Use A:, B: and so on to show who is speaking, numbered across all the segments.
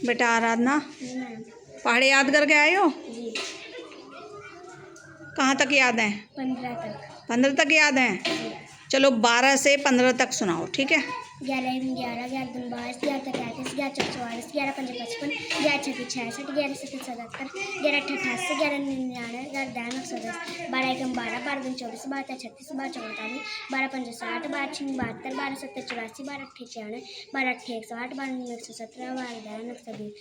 A: बेटा आराधना,
B: मैम।
A: पहाड़े याद करके आए हो?
B: जी।
A: कहाँ तक याद है?
B: 15 तक।
A: 15 तक याद है? चलो 12 से 15 तक सुनाओ, ठीक है?
B: 11 11 11 दूनी 22 11 तक 33 11 चौक 44 11 पंजे 55 11 छक्के 66 11 सत्ते 77 11 अट्ठे 88 11 99 11 दाएं 110 12 एकम 12 12 दूनी 24 12 तेरह 36 12 चौक 48 12 पंजे 60 12 छिंग 72 12 सत्ते 84 12 अट्ठे 96 12 अट्ठे 108 12 9 117 12 दाएं 120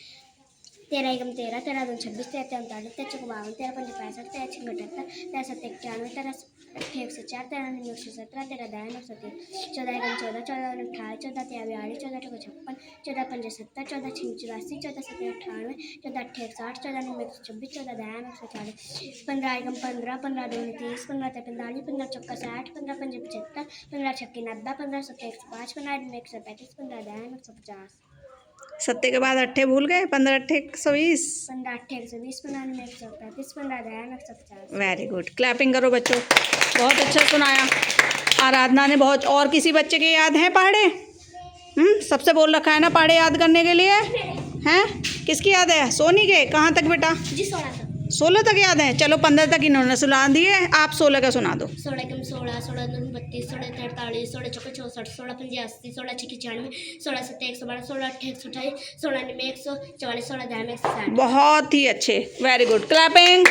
B: 13 एकम 13 13 दूनी 26 13 39 13 चौक 52 13 पंजे 65 13 छिंग 78 13 सत्ते 91 13 अट्ठे 104 13 9 117 13 दाएं 130 14 एकम 14 14 दूनी 28 14 तेरह 42 14 टको 56 14 पंजे 70 14 छिंग 84 14 सत्ते 98 14 अट्ठे 160 14 9 126 14 दाएं 140 15 एकम 15 15 दूनी 30 15 ते 45 15 चौका 60 15 पंजे 75 15 छक्के 90 15 सत्ते 105 15 दूनी 135 15 दाएं 150
A: सत्ते के बाद अट्ठे भूल गए? 15 अट्ठे 120।
B: 15 अट्ठे 120 15 में 135 15 दाएं 150।
A: वेरी गुड, क्लैपिंग करो बच्चों, बहुत अच्छा सुनाया आराधना ने। बहुत, और किसी बच्चे के याद हैं पहाड़े? सबसे बोल रखा है ना पहाड़े याद करने के लिए, हैं? किसकी याद है? सोनी के। कहाँ तक बेटा?
B: जी 16 तक।
A: 16 तक याद है? चलो 15 तक इन्होंने सुना दिए, आप 16 का सुना दो।
B: 16 कम 16 16 दूनी 32 16 ते 48 16 चौके 64 16 पंजे 80 16 छक्के 96 16 सत्ते 112 16 अट्ठे 128 16 में 144 16 दाएं में 160।
A: बहुत ही अच्छे, वेरी गुड, क्लैपिंग।